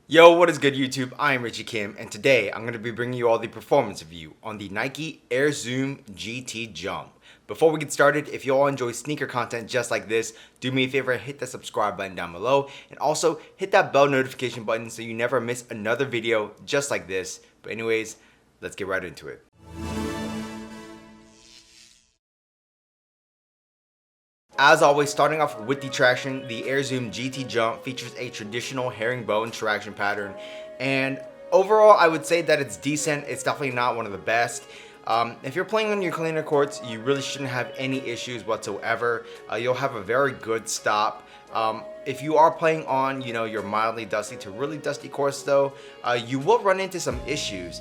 Yo, what is good YouTube? I am Richie Kim, and today I'm going to be bringing you all the performance review on the Nike Air Zoom GT Jump. Before we get started, if you all enjoy sneaker content just like this, do me a favor, hit the subscribe button down below, and also hit that bell notification button so you never miss another video just like this. But anyways, let's get right into it. As always, starting off with the traction, the Air Zoom GT Jump features a traditional herringbone traction pattern, and overall I would say that it's decent. It's definitely not one of the best. If you're playing on your cleaner courts, you really shouldn't have any issues whatsoever. You'll have a very good stop. If you are playing on, your mildly dusty to really dusty course though, you will run into some issues.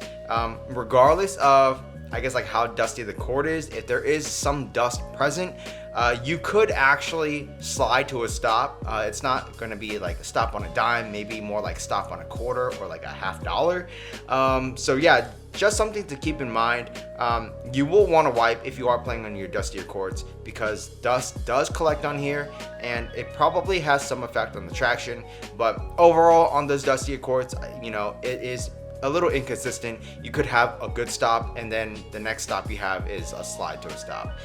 Regardless of, I guess, like how dusty the court is, if there is some dust present, you could actually slide to a stop. It's not going to be like a stop on a dime, maybe more like stop on a quarter or like a $50. So yeah, just something to keep in mind. You will want to wipe if you are playing on your dustier courts, because dust does collect on here and it probably has some effect on the traction. But overall on those dustier courts, it is a little inconsistent. You could have a good stop and then the next stop you have is a slide to a stop,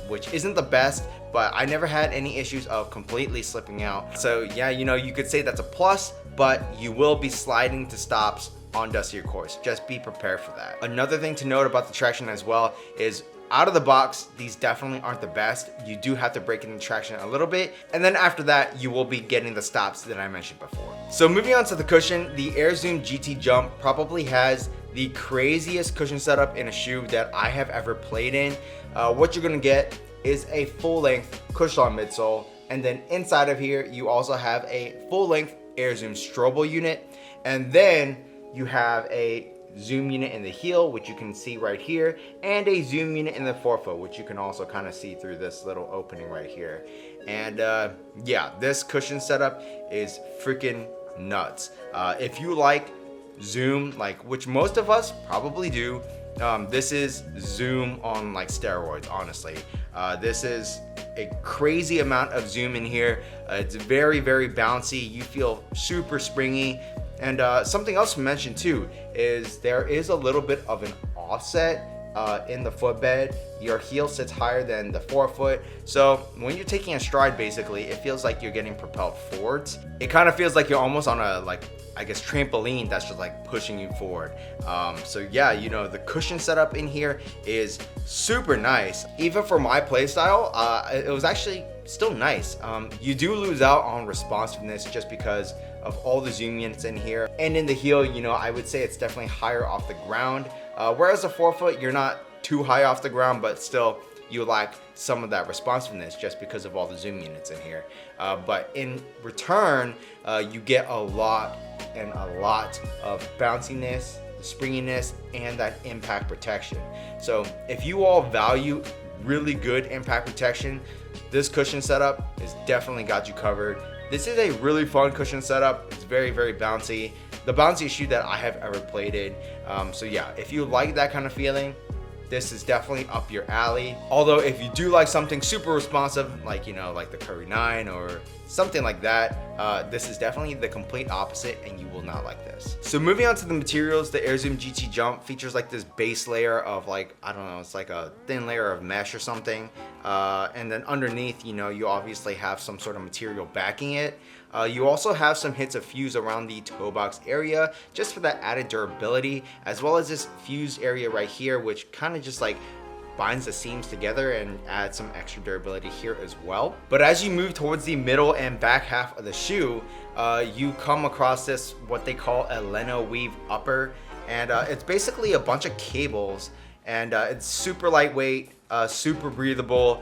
which isn't the best, but I never had any issues of completely slipping out. So yeah, you could say that's a plus, but you will be sliding to stops on dustier course. Just be prepared for that. Another thing to note about the traction as well is, out of the box, these definitely aren't the best. You do have to break in the traction a little bit, and then after that, you will be getting the stops that I mentioned before. So moving on to the cushion, the Air Zoom GT Jump probably has the craziest cushion setup in a shoe that I have ever played in. What you're gonna get is a full-length Cushlon midsole, and then inside of here, you also have a full-length Air Zoom Strobel unit, and then you have a Zoom unit in the heel, which you can see right here, and a Zoom unit in the forefoot, which you can also kind of see through this little opening right here. And yeah, this cushion setup is freaking nuts. If you like Zoom, like which most of us probably do, this is Zoom on like steroids, honestly. This is a crazy amount of Zoom in here. It's very, very bouncy. You feel super springy. And something else to mention too is there is a little bit of an offset in the footbed. Your heel sits higher than the forefoot, so when you're taking a stride, basically it feels like you're getting propelled forwards. It kind of feels like you're almost on a, like, I guess, trampoline that's just like pushing you forward. So yeah, the cushion setup in here is super nice. Even for my play style, it was actually still nice. You do lose out on responsiveness just because of all the Zoom units in here, and in the heel, I would say it's definitely higher off the ground, whereas the forefoot, you're not too high off the ground, but still you lack some of that responsiveness just because of all the Zoom units in here. But in return, you get a lot of bounciness, springiness, and that impact protection. So if you all value really good impact protection, this cushion setup has definitely got you covered. This is a really fun cushion setup. It's very, very bouncy. The bounciest shoe that I have ever played in. So yeah, if you like that kind of feeling, this is definitely up your alley. Although if you do like something super responsive, like like the Curry 9 or something like that, this is definitely the complete opposite, and you will not like this. So moving on to the materials, the Air Zoom GT Jump features like this base layer of, like, I don't know, it's like a thin layer of mesh or something, and then underneath, you obviously have some sort of material backing it. You also have some hits of fuse around the toe box area just for that added durability, as well as this fuse area right here, which kind of just like binds the seams together and adds some extra durability here as well. But as you move towards the middle and back half of the shoe, you come across this, what they call a Leno weave upper, and it's basically a bunch of cables, and it's super lightweight, super breathable,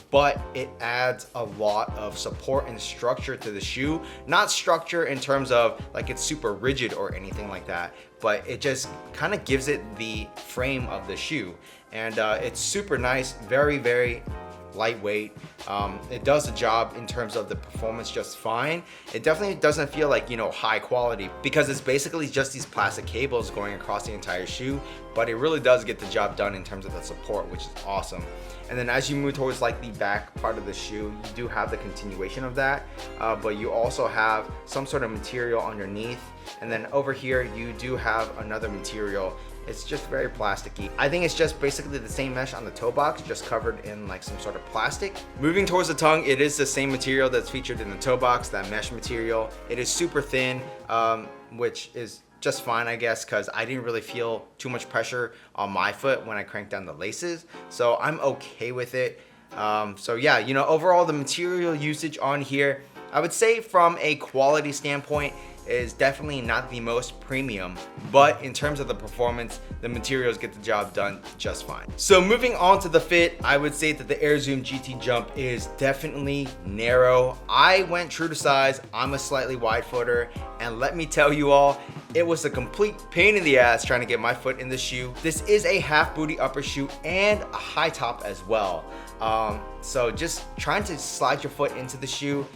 but it adds a lot of support and structure to the shoe. Not structure in terms of like it's super rigid or anything like that, but it just kind of gives it the frame of the shoe. And it's super nice, very, very lightweight. It does the job in terms of the performance just fine. It definitely doesn't feel like, high quality, because it's basically just these plastic cables going across the entire shoe, but it really does get the job done in terms of the support, which is awesome. And then as you move towards like the back part of the shoe, you do have the continuation of that, but you also have some sort of material underneath. And then over here, you do have another material. It's just very plasticky. I think it's just basically the same mesh on the toe box, just covered in like some sort of plastic. Moving towards the tongue, it is the same material that's featured in the toe box, that mesh material. It is super thin, which is just fine, I guess, because I didn't really feel too much pressure on my foot when I cranked down the laces. So I'm okay with it. So yeah, you know, overall the material usage on here, I would say from a quality standpoint, is definitely not the most premium, but in terms of the performance, the materials get the job done just fine. So moving on to the fit, I would say that the Air Zoom GT Jump is definitely narrow. I went true to size. I'm a slightly wide footer, and let me tell you all, it was a complete pain in the ass trying to get my foot in the shoe. This is a half booty upper shoe and a high top as well. So just trying to slide your foot into the shoe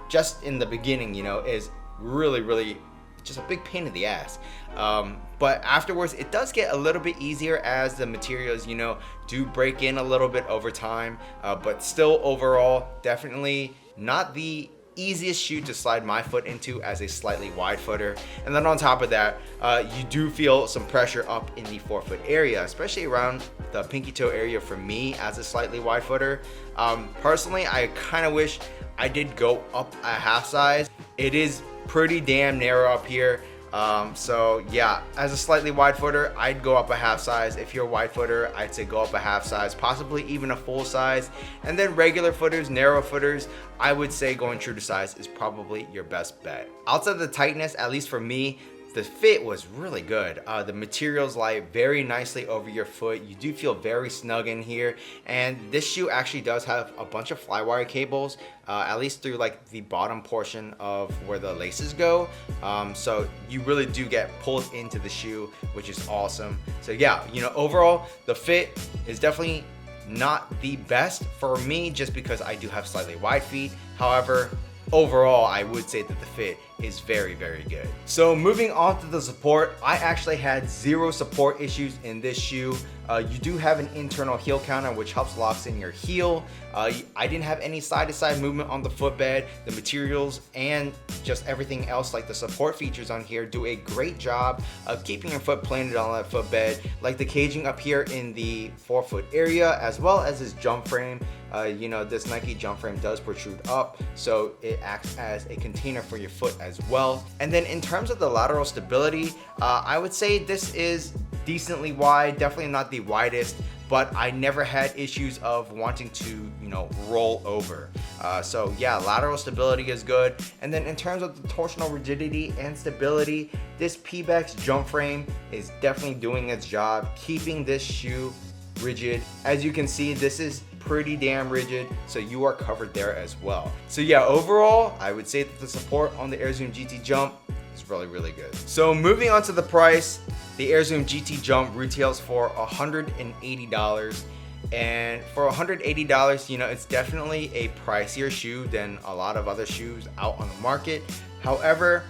just in the beginning, you know, is really just a big pain in the ass. But afterwards, it does get a little bit easier as the materials, you know, do break in a little bit over time. But still, overall, definitely not the easiest shoe to slide my foot into as a slightly wide footer. And then on top of that, you do feel some pressure up in the forefoot area, especially around the pinky toe area for me as a slightly wide footer. Personally, I kind of wish I did go up a half size. It is pretty damn narrow up here. So yeah, as a slightly wide footer, I'd go up a half size. If you're a wide footer, I'd say go up a half size, possibly even a full size. And then regular footers, narrow footers, I would say going true to size is probably your best bet. Outside of the tightness, at least for me, the fit was really good. The materials lie very nicely over your foot. You do feel very snug in here. And this shoe actually does have a bunch of flywire cables, at least through like the bottom portion of where the laces go. So you really do get pulled into the shoe, which is awesome. So yeah, you know, overall, the fit is definitely not the best for me just because I do have slightly wide feet. However, overall, I would say that the fit is very good. So moving on to the support, I actually had zero support issues in this shoe. You do have an internal heel counter which helps locks in your heel. I didn't have any side-to-side movement on the footbed. The materials and just everything else, like the support features on here, do a great job of keeping your foot planted on that footbed. Like the caging up here in the forefoot area, as well as this jump frame. You know, this Nike jump frame does protrude up, so it acts as a container for your foot as well. And then in terms of the lateral stability, I would say this is decently wide, definitely not the widest, but I never had issues of wanting to, you know, roll over. So yeah, lateral stability is good. And then in terms of the torsional rigidity and stability, this Pebax jump frame is definitely doing its job, keeping this shoe rigid. As you can see, this is pretty damn rigid, so you are covered there as well. So yeah, overall, I would say that the support on the Air Zoom GT Jump is really good. So moving on to the price, the Air Zoom GT Jump retails for $180. And for $180, you know, it's definitely a pricier shoe than a lot of other shoes out on the market. However,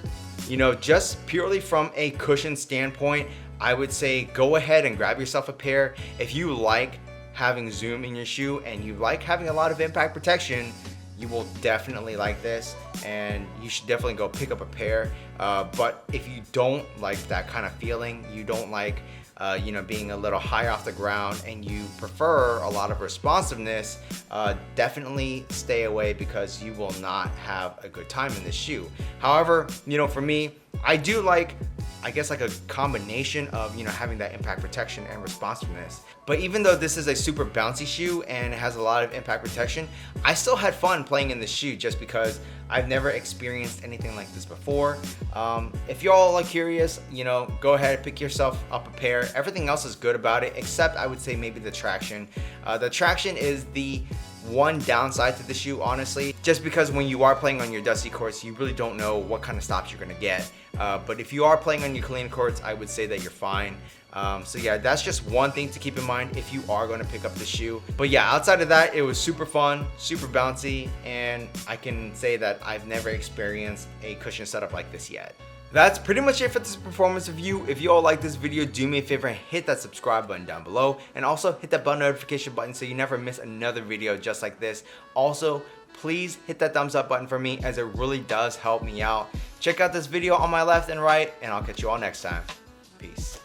you know, just purely from a cushion standpoint, I would say go ahead and grab yourself a pair. If you like having Zoom in your shoe and you like having a lot of impact protection, you will definitely like this, and you should definitely go pick up a pair. But if you don't like that kind of feeling, you don't like you know, being a little high off the ground, and you prefer a lot of responsiveness, definitely stay away because you will not have a good time in this shoe. However, you know, for me, I do like, I guess, like a combination of, you know, having that impact protection and responsiveness. But even though this is a super bouncy shoe and it has a lot of impact protection, I still had fun playing in this shoe just because I've never experienced anything like this before. If y'all are curious, you know, go ahead, pick yourself up a pair. Everything else is good about it, except I would say maybe the traction. The traction is the one downside to the shoe, honestly, just because when you are playing on your dusty courts, you really don't know what kind of stops you're gonna get. But if you are playing on your clean courts, I would say that you're fine. So yeah, that's just one thing to keep in mind if you are going to pick up the shoe. But yeah, outside of that, it was super fun, super bouncy, and I can say that I've never experienced a cushion setup like this yet. That's pretty much it for this performance review. If you all like this video, do me a favor and hit that subscribe button down below, and also hit that bell notification button so you never miss another video just like this. Also, please hit that thumbs up button for me, as it really does help me out. Check out this video on my left and right, and I'll catch you all next time. Peace.